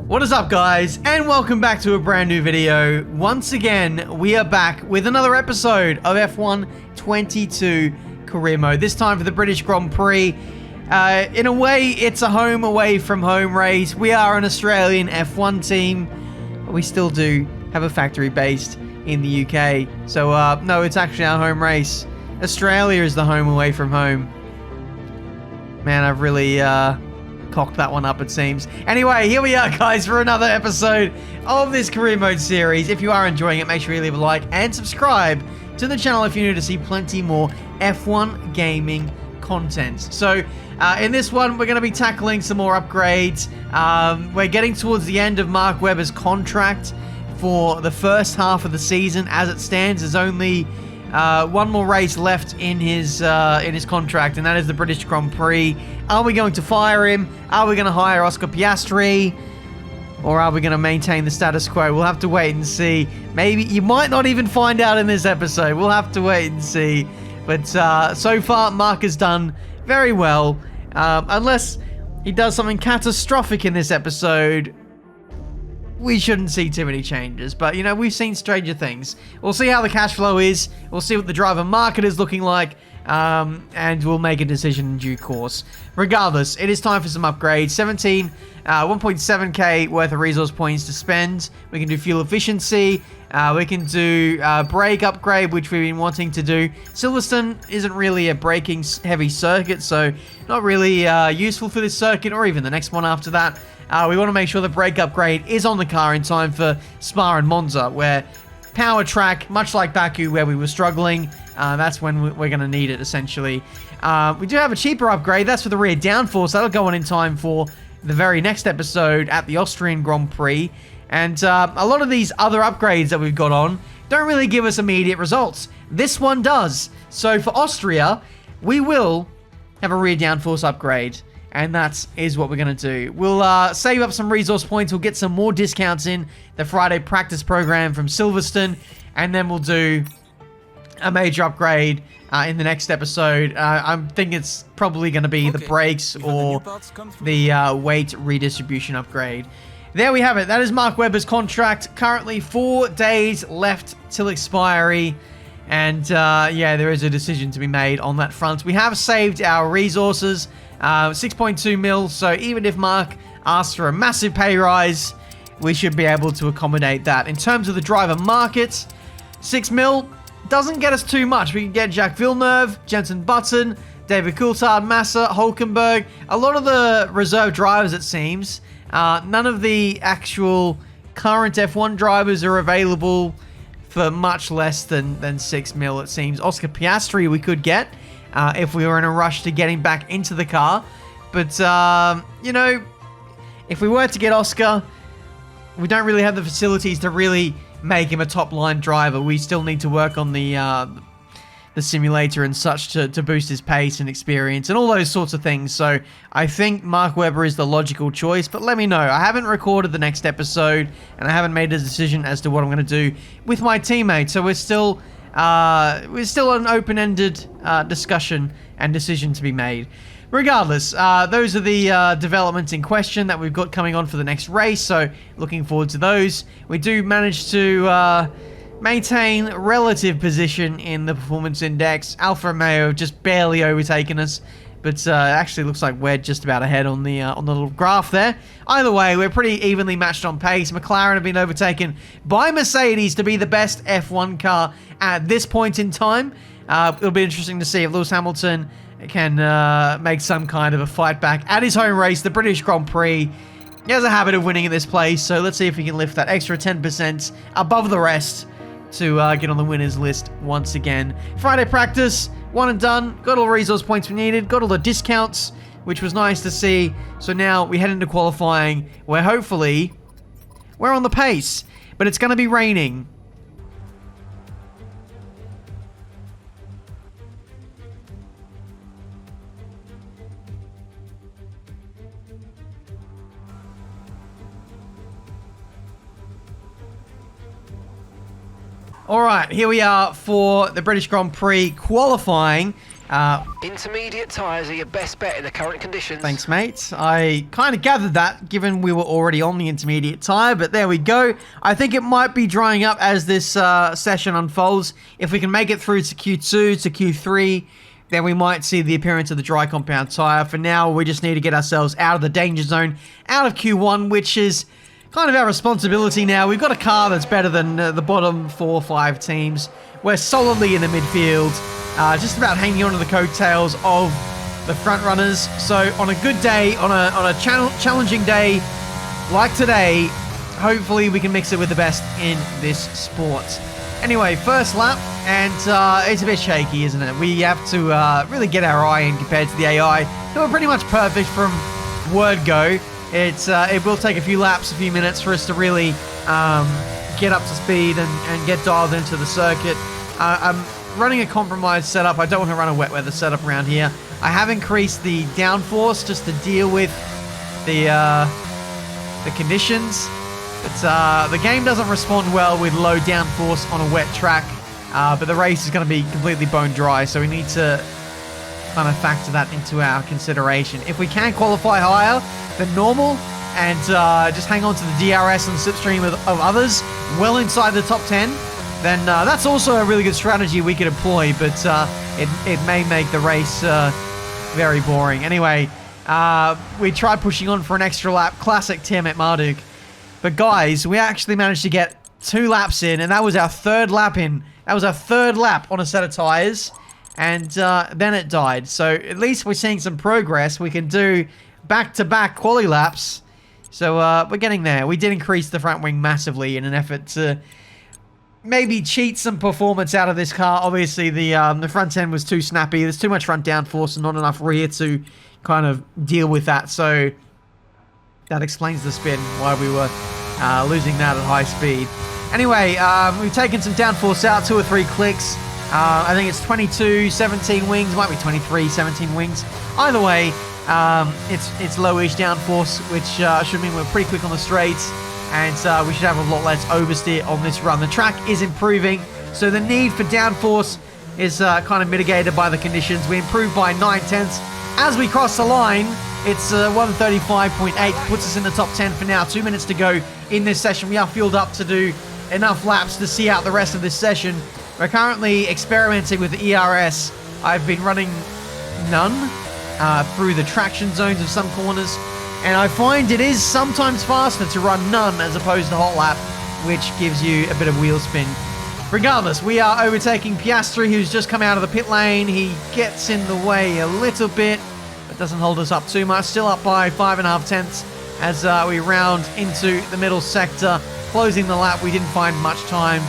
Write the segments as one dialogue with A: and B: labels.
A: What is up, guys, and welcome back to a brand new video. Once again, we are back with another episode of F1 22 Career Mode, this time for the British Grand Prix. In a way, it's a home away from home race. We are an Australian F1 team, but we still do have a factory based in the UK. So, no, it's actually our home race. Australia is the home away from home. Man, I've really, cocked that one up, it seems. Anyway, here we are, guys, for another episode of this Career Mode series. If you are enjoying it, make sure you leave a like and subscribe to the channel if you're new to see plenty more F1 gaming content. So, in this one, we're going to be tackling some more upgrades. We're getting towards the end of Mark Webber's contract for the first half of the season. As it stands, there's only one more race left in his contract, and that is the British Grand Prix. Are we going to fire him? Are we going to hire Oscar Piastri? Or are we going to maintain the status quo? We'll have to wait and see. Maybe you might not even find out in this episode. We'll have to wait and see. But so far, Mark has done very well. Unless he does something catastrophic in this episode, we shouldn't see too many changes. But, you know, we've seen stranger things. We'll see how the cash flow is. We'll see what the driver market is looking like. And we'll make a decision in due course. Regardless, it is time for some upgrades. 1.7k worth of resource points to spend. We can do fuel efficiency. We can do brake upgrade, which we've been wanting to do. Silverstone isn't really a braking heavy circuit, so not really useful for this circuit or even the next one after that. We want to make sure the brake upgrade is on the car in time for Spa and Monza, where power track, much like Baku, where we were struggling, that's when we're going to need it, essentially. We do have a cheaper upgrade. That's for the rear downforce. That'll go on in time for the very next episode at the Austrian Grand Prix. And a lot of these other upgrades that we've got on don't really give us immediate results. This one does. So for Austria, we will have a rear downforce upgrade. And that is what we're going to do. We'll save up some resource points. We'll get some more discounts in the Friday practice program from Silverstone. And then we'll do a major upgrade in the next episode. I'm thinking it's probably going to be the brakes or the weight redistribution upgrade. There we have it. That is Mark Webber's contract. Currently 4 days left till expiry. And yeah, there is a decision to be made on that front. We have saved our resources. 6.2 mil, so even if Mark asks for a massive pay rise, we should be able to accommodate that. In terms of the driver market, 6 mil doesn't get us too much. We can get Jacques Villeneuve, Jenson Button, David Coulthard, Massa, Hulkenberg, a lot of the reserve drivers, it seems. None of the actual current F1 drivers are available for much less than 6 mil, it seems. Oscar Piastri we could get if we were in a rush to get him back into the car. But, you know, if we were to get Oscar, we don't really have the facilities to really make him a top-line driver. We still need to work on the simulator and such to boost his pace and experience and all those sorts of things. So I think Mark Webber is the logical choice, but let me know. I haven't recorded the next episode and I haven't made a decision as to what I'm going to do with my teammate. So we're still an open-ended discussion and decision to be made. Regardless, those are the developments in question that we've got coming on for the next race, so looking forward to those. We do manage to maintain relative position in the performance index. Alfa Romeo have just barely overtaken us, but actually looks like we're just about ahead on the little graph there. Either way, we're pretty evenly matched on pace. McLaren have been overtaken by Mercedes to be the best F1 car at this point in time. It'll be interesting to see if Lewis Hamilton can make some kind of a fight back at his home race, the British Grand Prix. He has a habit of winning at this place, so let's see if he can lift that extra 10% above the rest to get on the winners list once again. Friday practice, one and done. Got all the resource points we needed. Got all the discounts, which was nice to see. So now we head into qualifying, where hopefully we're on the pace. But it's going to be raining. Alright, here we are for the British Grand Prix qualifying.
B: Intermediate tyres are your best bet in the current conditions.
A: Thanks, mate. I kind of gathered that, given we were already on the intermediate tyre, but there we go. I think it might be drying up as this session unfolds. If we can make it through to Q2, to Q3, then we might see the appearance of the dry compound tyre. For now, we just need to get ourselves out of the danger zone, out of Q1, which is kind of our responsibility now. We've got a car that's better than the bottom 4 or 5 teams. We're solidly in the midfield. Just about hanging on to the coattails of the front runners. So on a good day, on a challenging day like today, hopefully we can mix it with the best in this sport. Anyway, first lap, and it's a bit shaky, isn't it? We have to really get our eye in compared to the AI, who are pretty much perfect from word go. It will take a few laps, a few minutes for us to really get up to speed and get dialed into the circuit. I'm running a compromised setup. I don't want to run a wet weather setup around here. I have increased the downforce just to deal with the conditions. The game doesn't respond well with low downforce on a wet track, but the race is going to be completely bone dry, so we need to kind of factor that into our consideration. If we can qualify higher than normal and just hang on to the DRS and the slipstream of others well inside the top 10, then that's also a really good strategy we could employ, but it may make the race very boring. Anyway, we tried pushing on for an extra lap, classic Tiametmarduk. But guys, we actually managed to get 2 laps in, and that was our 3rd lap in. That was our 3rd lap on a set of tyres, and then it died. So at least we're seeing some progress. We can do back-to-back quali laps. So we're getting there. We did increase the front wing massively in an effort to maybe cheat some performance out of this car. Obviously, the front end was too snappy. There's too much front downforce and not enough rear to kind of deal with that. So that explains the spin, why we were losing that at high speed. Anyway, we've taken some downforce out, 2 or 3 clicks. I think it's 22, 17 wings. Might be 23, 17 wings. Either way, it's lowish downforce, which should mean we're pretty quick on the straights. And we should have a lot less oversteer on this run. The track is improving, so the need for downforce is kind of mitigated by the conditions. We improved by 9/10. As we cross the line, it's 135.8, puts us in the top 10 for now. 2 minutes to go in this session. We are fueled up to do enough laps to see out the rest of this session. We're currently experimenting with the ERS. I've been running none through the traction zones of some corners. And I find it is sometimes faster to run none as opposed to hot lap, which gives you a bit of wheel spin. Regardless, we are overtaking Piastri, who's just come out of the pit lane. He gets in the way a little bit, but doesn't hold us up too much. Still up by 5.5 tenths as we round into the middle sector. Closing the lap, we didn't find much time,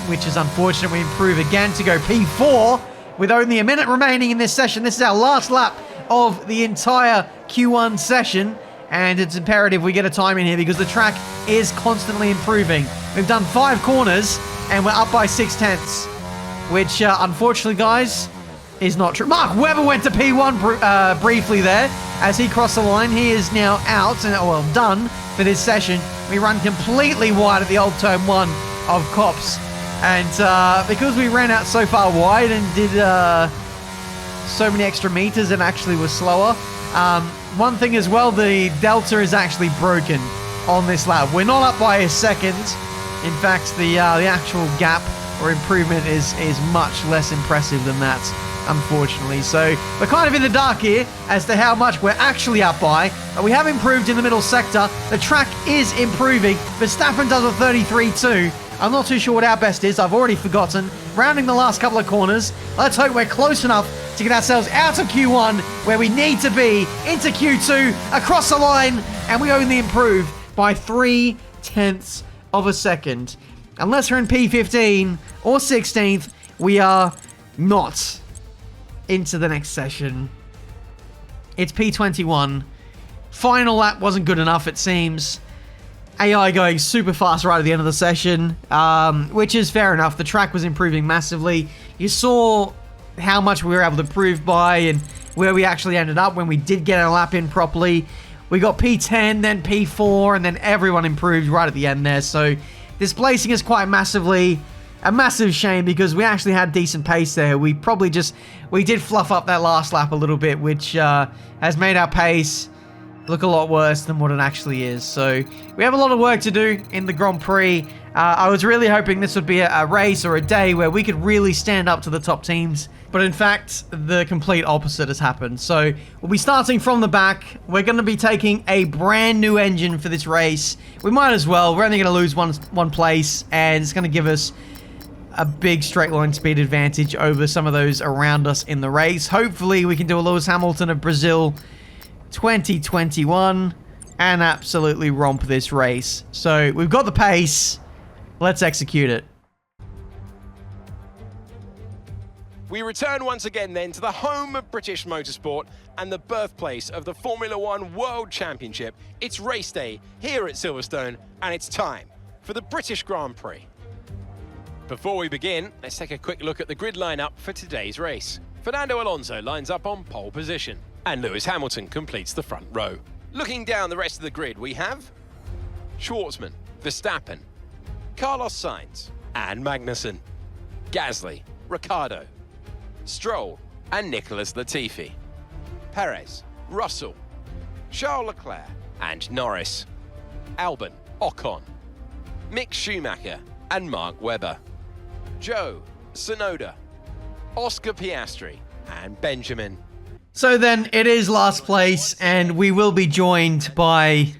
A: which is unfortunate. We improve again to go P4 with only a minute remaining in this session. This is our last lap of the entire Q1 session, and it's imperative we get a time in here because the track is constantly improving. We've done 5 corners and we're up by 6 tenths, which unfortunately, guys, is not true. Mark Webber went to P1 briefly there as he crossed the line. He is now out and well done for this session. We run completely wide at the old turn 1 of Cops, and because we ran out so far wide and did so many extra meters and actually was slower. One thing as well, the delta is actually broken on this lap. We're not up by a second. In fact, the actual gap or improvement is much less impressive than that, unfortunately. So we're kind of in the dark here as to how much we're actually up by, but we have improved in the middle sector. The track is improving. Verstappen does a 33.2. I'm not too sure what our best is. I've already forgotten. Rounding the last couple of corners. Let's hope we're close enough to get ourselves out of Q1 where we need to be, into Q2, across the line, and we only improve by 0.3 of a second. Unless we're in P15 or 16th, we are not into the next session. It's P21. Final lap wasn't good enough, it seems. AI going super fast right at the end of the session, which is fair enough. The track was improving massively. You saw how much we were able to improve by and where we actually ended up when we did get our lap in properly. We got P10, then P4, and then everyone improved right at the end there. So displacing us quite massively. a massive shame because we actually had decent pace there. We did fluff up that last lap a little bit, which has made our pace look a lot worse than what it actually is. So we have a lot of work to do in the Grand Prix. I was really hoping this would be a race or a day where we could really stand up to the top teams. But in fact, the complete opposite has happened. So we'll be starting from the back. We're going to be taking a brand new engine for this race. We might as well. We're only going to lose one place, and it's going to give us a big straight line speed advantage over some of those around us in the race. Hopefully we can do a Lewis Hamilton of Brazil 2021 and absolutely romp this race. So we've got the pace. Let's execute it.
C: We return once again then to the home of British motorsport and the birthplace of the Formula One World Championship. It's race day here at Silverstone, and it's time for the British Grand Prix. Before we begin, let's take a quick look at the grid lineup for today's race. Fernando Alonso lines up on pole position, and Lewis Hamilton completes the front row. Looking down the rest of the grid, we have Schwartzman, Verstappen, Carlos Sainz, and Magnussen, Gasly, Ricciardo, Stroll, and Nicholas Latifi, Perez, Russell, Charles Leclerc, and Norris, Albon, Ocon, Mick Schumacher, and Mark Webber, Joe, Tsunoda, Oscar Piastri, and Benjamin.
A: So then it is last place, and we will be joined by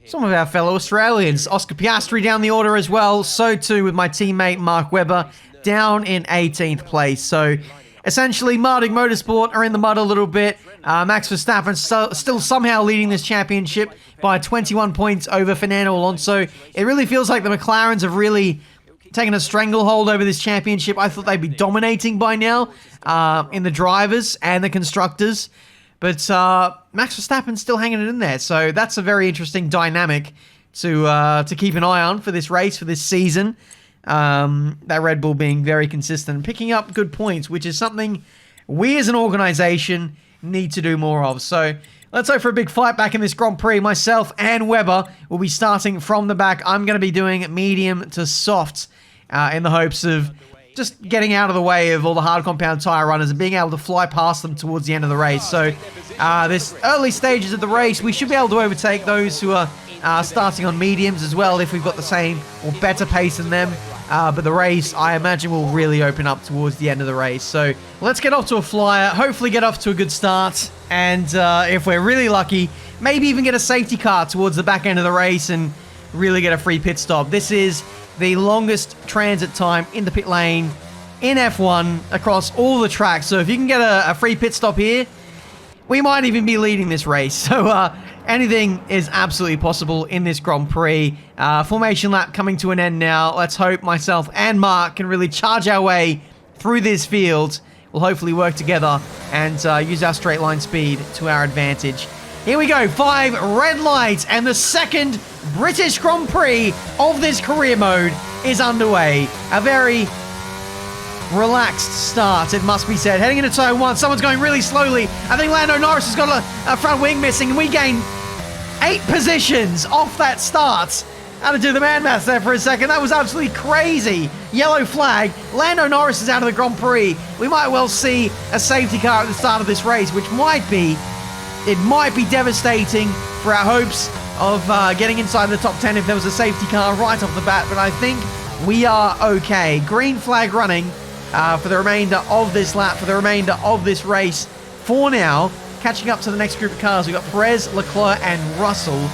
A: some of our fellow Australians. Oscar Piastri down the order as well. So too with my teammate Mark Webber down in 18th place. So essentially, Marduk Motorsport are in the mud a little bit. Max Verstappen still somehow leading this championship by 21 points over Fernando Alonso. It really feels like the McLarens have really taken a stranglehold over this championship. I thought they'd be dominating by now in the drivers and the constructors. But Max Verstappen's still hanging it in there. So that's a very interesting dynamic to keep an eye on for this race, for this season. That Red Bull being very consistent and picking up good points, which is something we as an organization need to do more of. So let's hope for a big fight back in this Grand Prix. Myself and Webber will be starting from the back. I'm going to be doing medium to soft in the hopes of just getting out of the way of all the hard compound tire runners and being able to fly past them towards the end of the race. So this early stages of the race, we should be able to overtake those who are starting on mediums as well if we've got the same or better pace than them. But the race, I imagine, will really open up towards the end of the race. So let's get off to a flyer, hopefully get off to a good start, and if we're really lucky, maybe even get a safety car towards the back end of the race and really get a free pit stop. This is the longest transit time in the pit lane in F1 across all the tracks. So if you can get a free pit stop here, we might even be leading this race. So anything is absolutely possible in this Grand Prix. Formation lap coming to an end now. Let's hope myself and Mark can really charge our way through this field. We'll hopefully work together and use our straight line speed to our advantage. Here we go, 5 red lights, and the second British Grand Prix of this career mode is underway. A very relaxed start, it must be said. Heading into turn 1, someone's going really slowly. I think Lando Norris has got a front wing missing, and we gain 8 positions off that start. I had to do the man maths there for a second. That was absolutely crazy. Yellow flag. Lando Norris is out of the Grand Prix. We might well see a safety car at the start of this race, which might be devastating for our hopes of getting inside the top 10 if there was a safety car right off the bat, but I think we are okay. Green flag running for the remainder of this lap, for the remainder of this race. For now, catching up to the next group of cars, we've got Perez, Leclerc, and Russell.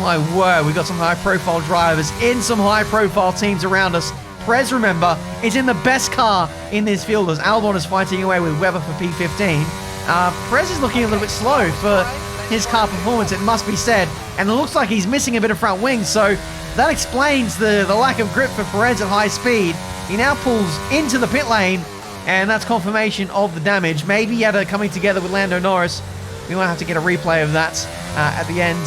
A: My word, we've got some high-profile drivers in some high-profile teams around us. Perez, remember, is in the best car in this field as Albon is fighting away with Webber for P15. Perez is looking a little bit slow for his car performance, it must be said, and it looks like he's missing a bit of front wing, so that explains the lack of grip for Perez at high speed. He now pulls into the pit lane, and that's confirmation of the damage. Maybe Yada coming together with Lando Norris. We might have to get a replay of that at the end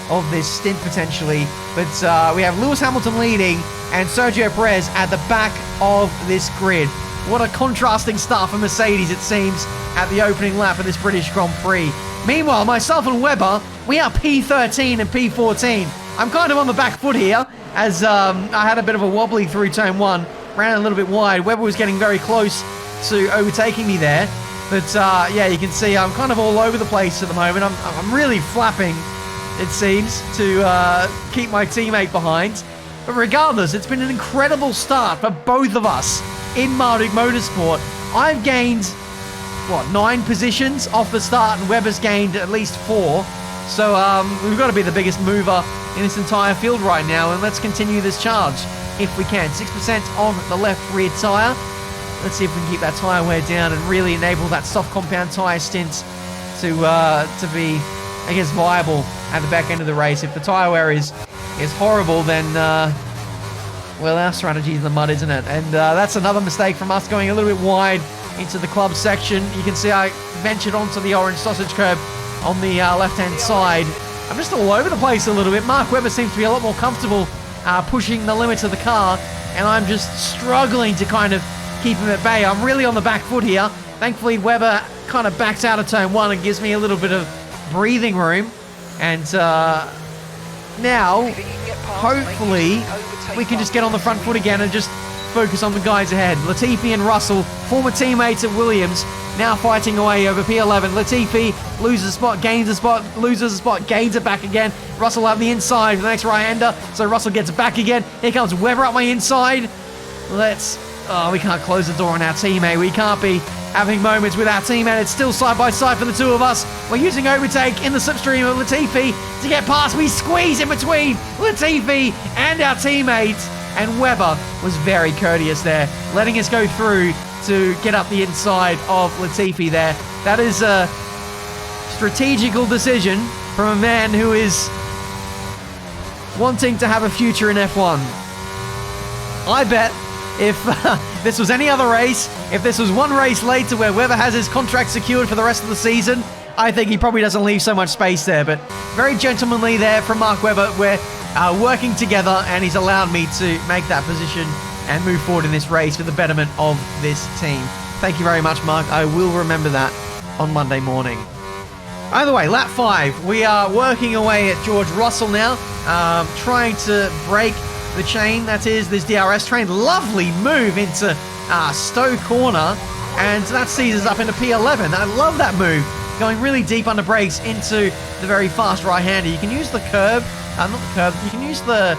A: of this stint potentially, but we have Lewis Hamilton leading and Sergio Perez at the back of this grid. What a contrasting start for Mercedes, it seems, at the opening lap of this British Grand Prix. Meanwhile, myself and Webber, we are P13 and P14. I'm kind of on the back foot here, as I had a bit of a wobbly through turn 1. ran a little bit wide. Webber was getting very close to overtaking me there. But yeah, you can see I'm kind of all over the place at the moment. I'm really flapping, it seems, to keep my teammate behind. But regardless, it's been an incredible start for both of us in Marduk Motorsport. I've gained, 9 positions off the start, and Webber's gained at least 4. So we've got to be the biggest mover in this entire field right now, and let's continue this charge if we can. 6% on the left rear tyre. Let's see if we can keep that tyre wear down and really enable that soft compound tyre stint to be, I guess, viable at the back end of the race. If the tyre wear is horrible, then, well, our strategy's in the mud, isn't it? And that's another mistake from us, going a little bit wide into the club section. You can see I ventured onto the orange sausage curb on the left-hand side. I'm just all over the place a little bit. Mark Webber seems to be a lot more comfortable pushing the limits of the car, and I'm just struggling to kind of keep him at bay. I'm really on the back foot here. Thankfully, Webber kind of backs out of turn 1 and gives me a little bit of breathing room. And now, hopefully, we can just get on the front foot again and just focus on the guys ahead. Latifi and Russell, former teammates at Williams, now fighting away over P11. Latifi loses a spot, gains a spot, loses a spot, gains it back again. Russell on the inside for the next right-hander, so Russell gets it back again. Here comes Webber up my inside. We can't close the door on our teammate. We can't be having moments with our teammate. It's still side by side for the two of us. We're using overtake in the slipstream of Latifi to get past. We squeeze in between Latifi and our teammate. And Webber was very courteous there, letting us go through to get up the inside of Latifi there. That is a strategical decision from a man who is wanting to have a future in F1. I bet if this was any other race, if this was one race later where Webber has his contract secured for the rest of the season, I think he probably doesn't leave so much space there. But very gentlemanly there from Mark Webber. We're working together, and he's allowed me to make that position and move forward in this race for the betterment of this team. Thank you very much, Mark. I will remember that on Monday morning. Either way, lap 5. We are working away at George Russell now, trying to break the chain that is this DRS train. Lovely move into Stowe corner, and that sees us up into P11. I love that move, going really deep under brakes into the very fast right-hander. You can use the curb, not the curb, you can use the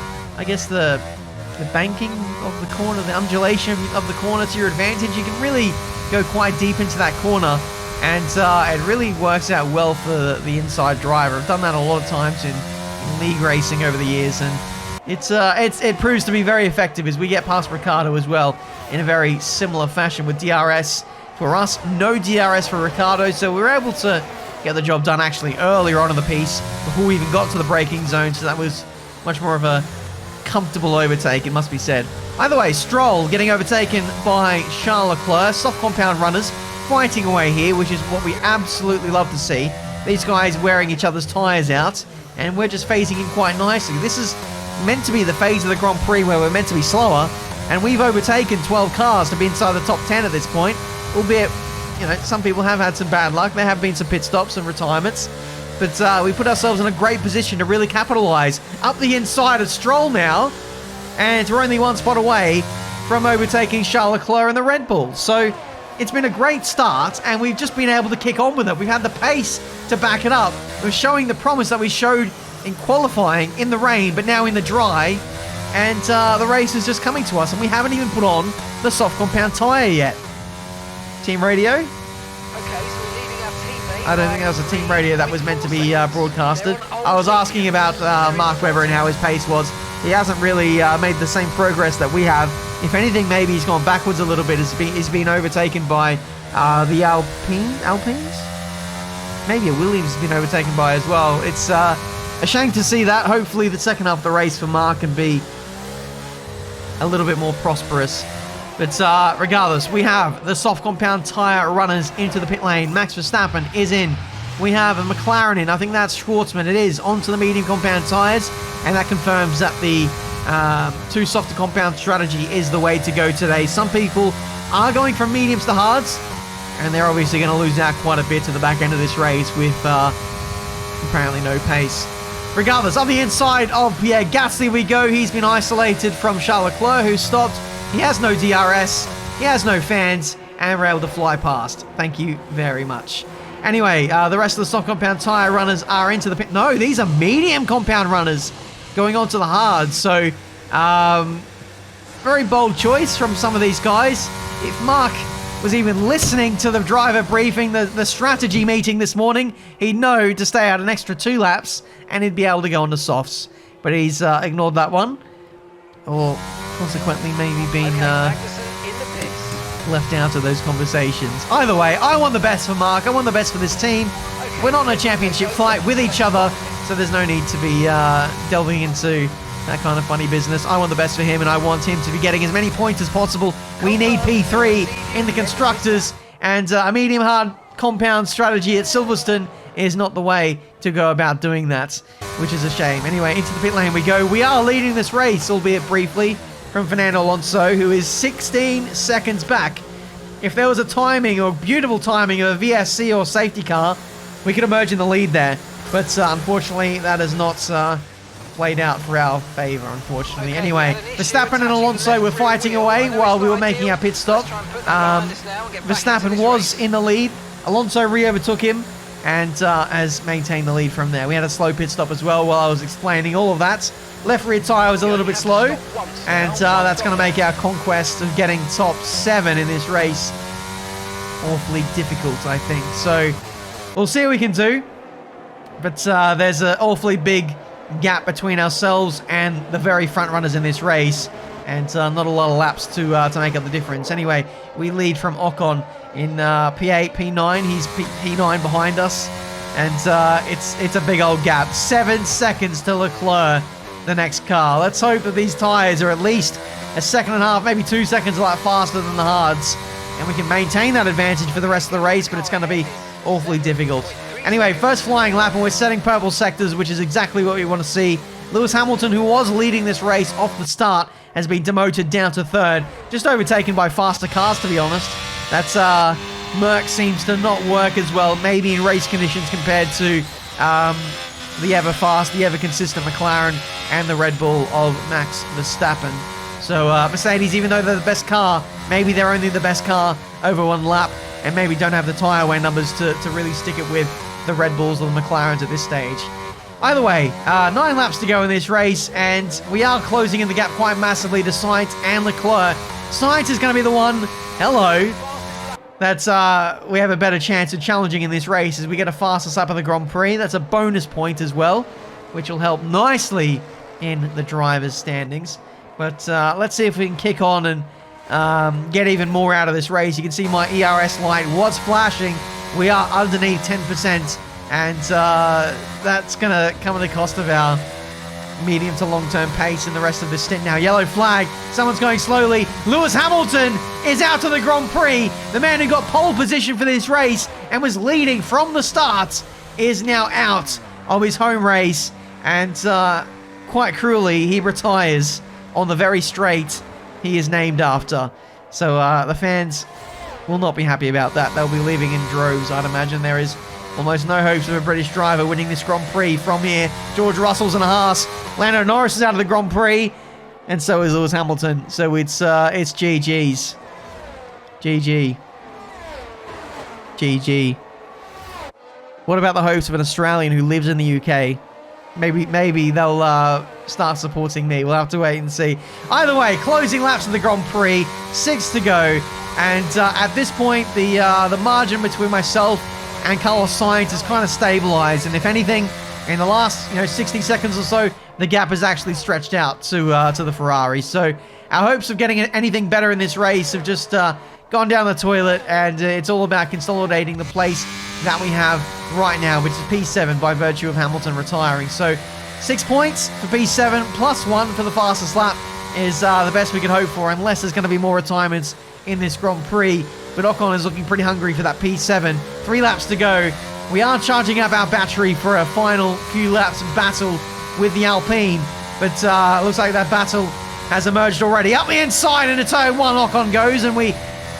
A: banking of the corner, the undulation of the corner to your advantage. You can really go quite deep into that corner, and it really works out well for the inside driver. I've done that a lot of times in league racing over the years, and it proves to be very effective as we get past Ricciardo as well in a very similar fashion with DRS for us. No DRS for Ricciardo, so we were able to get the job done actually earlier on in the piece before we even got to the braking zone, so that was much more of a comfortable overtake, it must be said. Either way, Stroll getting overtaken by Charles Leclerc. Soft compound runners fighting away here, which is what we absolutely love to see. These guys wearing each other's tyres out, and we're just phasing in quite nicely. This is meant to be the phase of the Grand Prix where we're meant to be slower, and we've overtaken 12 cars to be inside the top 10 at this point, albeit, some people have had some bad luck. There have been some pit stops and retirements, but we put ourselves in a great position to really capitalise. Up the inside of Stroll now, and we're only one spot away from overtaking Charles Leclerc in the Red Bull. So it's been a great start, and we've just been able to kick on with it. We've had the pace to back it up. We're showing the promise that we showed in qualifying in the rain, but now in the dry, and the race is just coming to us, and we haven't even put on the soft compound tyre yet. Team radio?
B: Okay, so we're leaving our teammate.
A: I don't think that was a team radio that was meant to be broadcasted. I was asking about Mark Webber and how his pace was. He hasn't really made the same progress that we have. If anything, maybe he's gone backwards a little bit. He's been overtaken by the Alpines? Maybe a Williams has been overtaken by as well. It's a shame to see that. Hopefully the second half of the race for Mark can be a little bit more prosperous. But regardless, we have the soft compound tyre runners into the pit lane. Max Verstappen is in. We have a McLaren in. I think that's Schwartzman. It is onto the medium compound tyres, and that confirms that the two softer compound strategy is the way to go today. Some people are going from mediums to hards, and they're obviously going to lose out quite a bit to the back end of this race with apparently no pace. Regardless, on the inside of Pierre Gasly we go. He's been isolated from Charles Leclerc, who stopped He has no DRS, he has no fans, and we're able to fly past. Thank you very much. Anyway, the rest of the soft compound tyre runners are into the pit. No, these are medium compound runners going on to the hard. So, very bold choice from some of these guys. If Mark was even listening to the driver briefing, the strategy meeting this morning, he'd know to stay out an extra 2 laps and he'd be able to go on to softs. But he's ignored that one. Or consequently maybe been left out of those conversations. Either way, I want the best for Mark. I want the best for this team. We're not in a championship fight with each other, so there's no need to be delving into that kind of funny business. I want the best for him, and I want him to be getting as many points as possible. We need P3 in the Constructors, and a medium hard compound strategy at Silverstone is not the way to go about doing that, which is a shame. Anyway, into the pit lane we go. We are leading this race, albeit briefly, from Fernando Alonso, who is 16 seconds back. If there was a timing, or beautiful timing, of a VSC or safety car, we could emerge in the lead there. But unfortunately, that has not played out for our favour, unfortunately.
B: Okay,
A: anyway, Verstappen and Alonso were fighting away while we were making our pit stop. Verstappen was in the lead. Alonso re-overtook him and has maintained the lead from there. We had a slow pit stop as well while I was explaining all of that. Left rear tyre was a little bit slow, and that's going to make our conquest of getting top 7 in this race awfully difficult, I think. So we'll see what we can do, but there's an awfully big gap between ourselves and the very front runners in this race, and not a lot of laps to make up the difference. Anyway, we lead from Ocon in P8, P9. He's P9 behind us, and it's a big old gap. 7 seconds to Leclerc, the next car. Let's hope that these tyres are at least a second and a half, maybe 2 seconds a lot faster than the hards, and we can maintain that advantage for the rest of the race, but it's going to be awfully difficult. Anyway, first flying lap, and we're setting purple sectors, which is exactly what we want to see. Lewis Hamilton, who was leading this race off the start, has been demoted down to 3rd, just overtaken by faster cars, to be honest. That's Merc seems to not work as well, maybe in race conditions, compared to the ever-fast, the ever-consistent McLaren and the Red Bull of Max Verstappen. So Mercedes, even though they're the best car, maybe they're only the best car over 1 lap, and maybe don't have the tyre wear numbers to really stick it with the Red Bulls or the McLarens at this stage. Either way, 9 laps to go in this race, and we are closing in the gap quite massively to Sainz and Leclerc. Sainz is going to be the one, that's we have a better chance of challenging in this race as we get a fastest lap of the Grand Prix. That's a bonus point as well, which will help nicely in the drivers' standings. But let's see if we can kick on and get even more out of this race. You can see my ERS light was flashing. We are underneath 10%, and that's going to come at the cost of our medium to long-term pace in the rest of the stint now. Yellow flag. Someone's going slowly. Lewis Hamilton is out of the Grand Prix. The man who got pole position for this race and was leading from the start is now out of his home race, and quite cruelly, he retires on the very straight he is named after. So the fans will not be happy about that. They'll be leaving in droves, I'd imagine. There is almost no hopes of a British driver winning this Grand Prix from here. George Russell's in a Haas. Lando Norris is out of the Grand Prix, and so is Lewis Hamilton. So it's GG's. GG. GG. What about the hopes of an Australian who lives in the UK? Maybe they'll start supporting me. We'll have to wait and see. Either way, closing laps of the Grand Prix, 6 to go, and at this point, the margin between myself and Carlos Sainz has kind of stabilized, and if anything, in the last 60 seconds or so, the gap has actually stretched out to the Ferrari. So our hopes of getting anything better in this race have just gone down the toilet, and it's all about consolidating the place that we have right now, which is P7 by virtue of Hamilton retiring. So 6 points for P7 plus 1 for the fastest lap is the best we can hope for, unless there's going to be more retirements in this Grand Prix. But Ocon is looking pretty hungry for that P7. 3 laps to go. We are charging up our battery for a final few laps of battle with the Alpine, but looks like that battle has emerged already. Up the inside into turn 1, Ocon goes, and we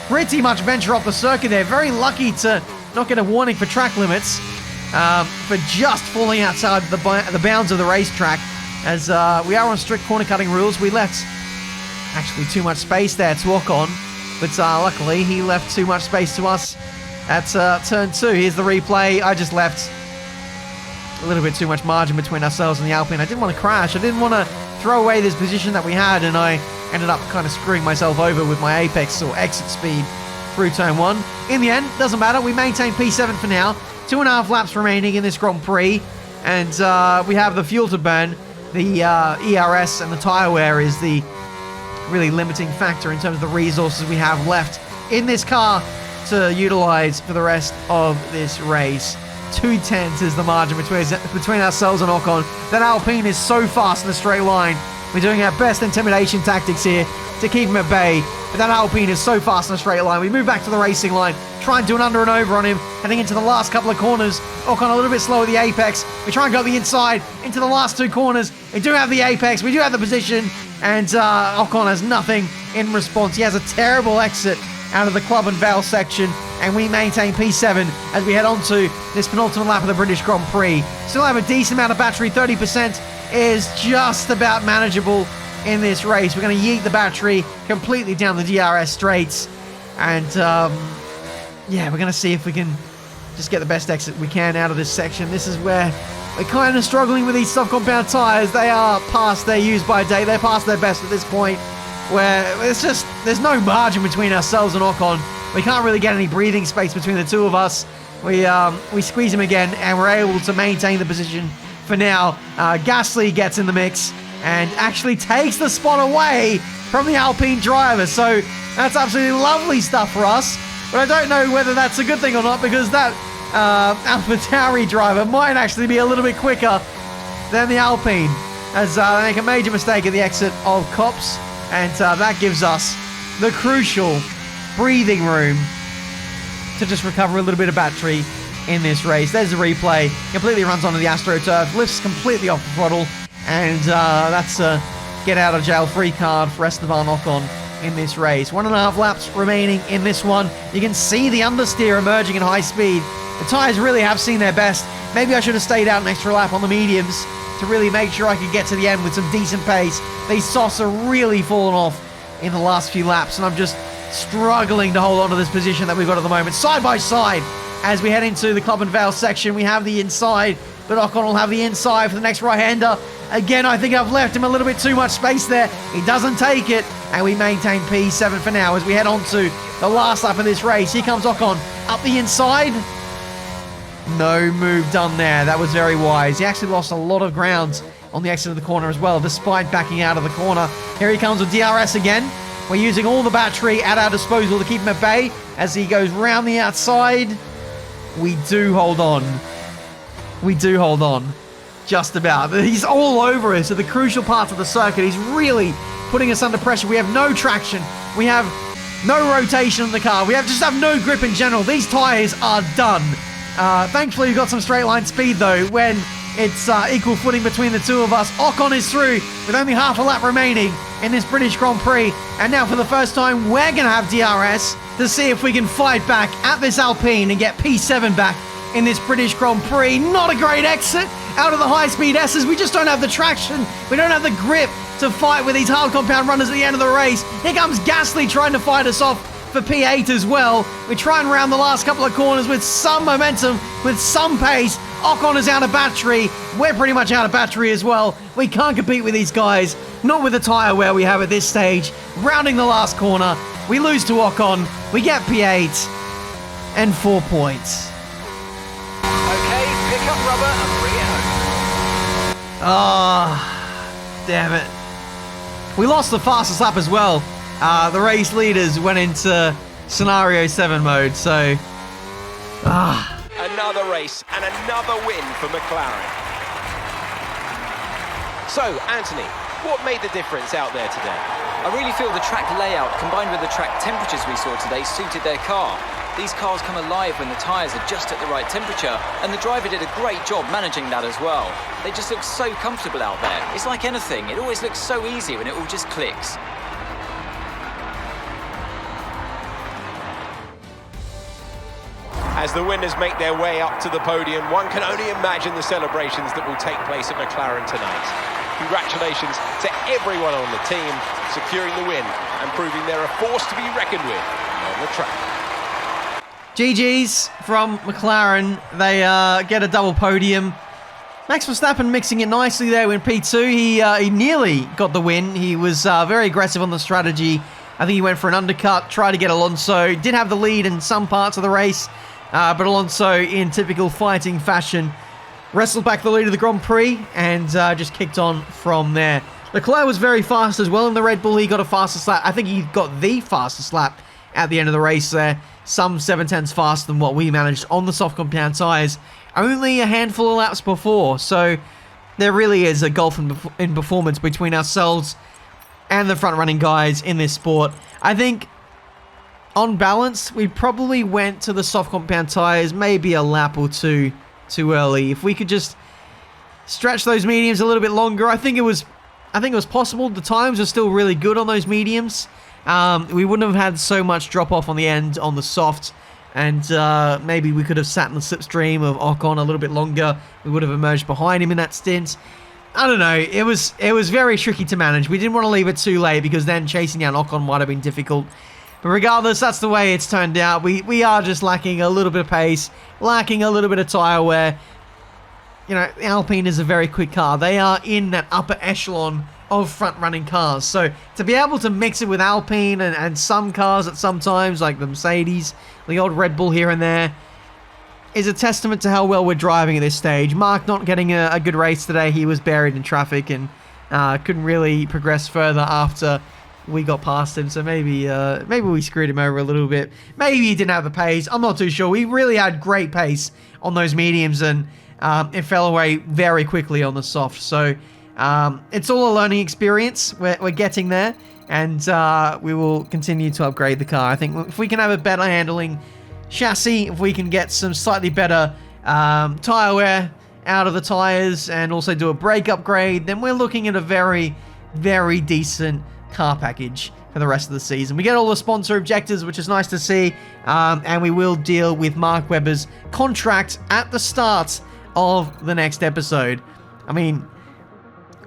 A: pretty much venture off the circuit there. Very lucky to not get a warning for track limits for just falling outside the bounds of the racetrack, as we are on strict corner cutting rules. We left actually too much space there to Ocon, but luckily he left too much space to us at turn 2. Here's the replay. I just left a little bit too much margin between ourselves and the Alpine. I didn't want to crash. I didn't want to throw away this position that we had, and I ended up kind of screwing myself over with my apex or exit speed through turn 1. In the end, doesn't matter. We maintain P7 for now. 2.5 laps remaining in this Grand Prix, and we have the fuel to burn. The ERS and the tyre wear is the really limiting factor in terms of the resources we have left in this car to utilize for the rest of this race. 2/10 is the margin between ourselves and Ocon. That Alpine is so fast in a straight line. We're doing our best intimidation tactics here to keep him at bay. But that Alpine is so fast in a straight line. We move back to the racing line, try and do an under and over on him, heading into the last couple of corners. Ocon a little bit slow at the apex. We try and go the inside into the last 2 corners. We do have the apex, we do have the position, and Ocon has nothing in response. He has a terrible exit out of the Club and Vale section, and we maintain P7 as we head on to this penultimate lap of the British Grand Prix. Still have a decent amount of battery. 30% is just about manageable in this race. We're going to yeet the battery completely down the DRS straights, and yeah, we're going to see if we can just get the best exit we can out of this section. This is where we're kind of struggling with these soft compound tyres. They are past their use by date. They're past their best at this point, where it's just, there's no margin between ourselves and Ocon. We can't really get any breathing space between the two of us. We squeeze him again, and we're able to maintain the position for now. Gasly gets in the mix and actually takes the spot away from the Alpine driver. So that's absolutely lovely stuff for us. But I don't know whether that's a good thing or not, because that AlphaTauri driver might actually be a little bit quicker than the Alpine, as they make a major mistake at the exit of Copse, and that gives us the crucial breathing room to just recover a little bit of battery in this race. There's the replay. Completely runs onto the AstroTurf, lifts completely off the throttle, and that's a get out of jail free card for Esteban Ocon in this race. 1.5 laps remaining in this one. You can see the understeer emerging at high speed. The tyres really have seen their best. Maybe I should have stayed out an extra lap on the mediums to really make sure I could get to the end with some decent pace. These softs are really fallen off in the last few laps, and I'm just struggling to hold on to this position that we've got at the moment. Side by side, as we head into the Club and Vale section, we have the inside, but Ocon will have the inside for the next right-hander. Again, I think I've left him a little bit too much space there. He doesn't take it, and we maintain P7 for now as we head on to the last lap of this race. Here comes Ocon up the inside. No move done there. That was very wise. He actually lost a lot of ground on the exit of the corner as well, despite backing out of the corner. Here he comes with DRS again. We're using all the battery at our disposal to keep him at bay as he goes round the outside. We do hold on. We do hold on. Just about. He's all over us at the crucial parts of the circuit. He's really putting us under pressure. We have no traction. We have no rotation in the car. We just have no grip in general. These tyres are done. Thankfully, we've got some straight line speed though when it's equal footing between the two of us. Ocon is through with only half a lap remaining in this British Grand Prix. And now for the first time, we're going to have DRS to see if we can fight back at this Alpine and get P7 back in this British Grand Prix. Not a great exit out of the high-speed S's. We just don't have the traction. We don't have the grip to fight with these hard compound runners at the end of the race. Here comes Gasly trying to fight us off for P8 as well. We try and round the last couple of corners with some momentum, with some pace. Ocon is out of battery. We're pretty much out of battery as well. We can't compete with these guys, not with the tyre wear we have at this stage. Rounding the last corner, we lose to Ocon. We get P8 and 4 points.
B: Okay, pick up rubber and bring it home.
A: Ah, damn it. We lost the fastest lap as well. The race leaders went into scenario 7 mode, so
C: Another race and another win for McLaren. So, Anthony, what made the difference out there today?
D: I really feel the track layout combined with the track temperatures we saw today suited their car. These cars come alive when the tyres are just at the right temperature, and the driver did a great job managing that as well. They just look so comfortable out there. It's like anything, it always looks so easy when it all just clicks.
C: As the winners make their way up to the podium, one can only imagine the celebrations that will take place at McLaren tonight. Congratulations to everyone on the team, securing the win and proving they're a force to be reckoned with on the track.
A: GG's from McLaren. They get a double podium. Max Verstappen mixing it nicely there in P2. He nearly got the win. He was very aggressive on the strategy. I think he went for an undercut, tried to get Alonso. Did have the lead in some parts of the race, but Alonso, in typical fighting fashion, wrestled back the lead of the Grand Prix and just kicked on from there. Leclerc was very fast as well in the Red Bull. He got a fastest lap. I think he got the fastest lap at the end of the race there. Some 7/10ths faster than what we managed on the soft compound tyres. Only a handful of laps before. So there really is a gulf in performance between ourselves and the front-running guys in this sport. I think, on balance, we probably went to the soft compound tyres maybe a lap or two too early. If we could just stretch those mediums a little bit longer, I think it was possible. The times are still really good on those mediums. We wouldn't have had so much drop off on the end on the soft, and maybe we could have sat in the slipstream of Ocon a little bit longer. We would have emerged behind him in that stint. I don't know. It was very tricky to manage. We didn't want to leave it too late because then chasing down Ocon might have been difficult. But regardless, that's the way it's turned out. We are just lacking a little bit of pace, lacking a little bit of tyre wear. You know, the Alpine is a very quick car. They are in that upper echelon of front-running cars. So to be able to mix it with Alpine and some cars at some times, like the Mercedes, the old Red Bull here and there, is a testament to how well we're driving at this stage. Mark not getting a good race today. He was buried in traffic and couldn't really progress further after we got past him. So maybe we screwed him over a little bit. Maybe he didn't have the pace. I'm not too sure. We really had great pace on those mediums, and it fell away very quickly on the soft. So it's all a learning experience. We're getting there, and we will continue to upgrade the car. I think if we can have a better handling chassis, if we can get some slightly better tyre wear out of the tyres and also do a brake upgrade, then we're looking at a very, very decent car package for the rest of the season. We get all the sponsor objectives, which is nice to see, and we will deal with Mark Webber's contract at the start of the next episode. I mean,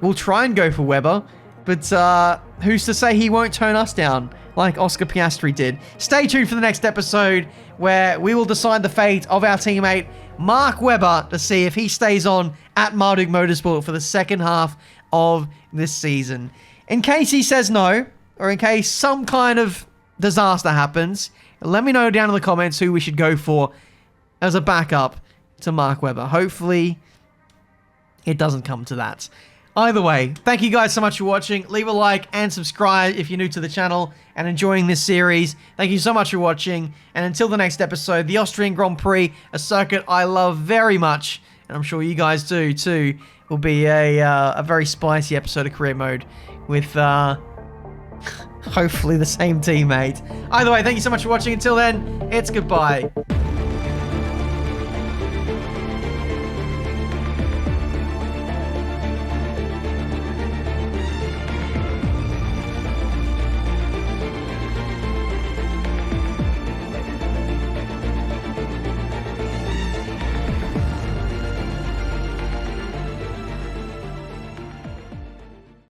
A: we'll try and go for Webber, but who's to say he won't turn us down like Oscar Piastri did? Stay tuned for the next episode where we will decide the fate of our teammate Mark Webber to see if he stays on at Marduk Motorsport for the second half of this season. In case he says no, or in case some kind of disaster happens, let me know down in the comments who we should go for as a backup to Mark Webber. Hopefully, it doesn't come to that. Either way, thank you guys so much for watching. Leave a like and subscribe if you're new to the channel and enjoying this series. Thank you so much for watching. And until the next episode, the Austrian Grand Prix, a circuit I love very much, and I'm sure you guys do too, will be a very spicy episode of Career Mode with hopefully the same teammate. Either way, thank you so much for watching. Until then, it's goodbye.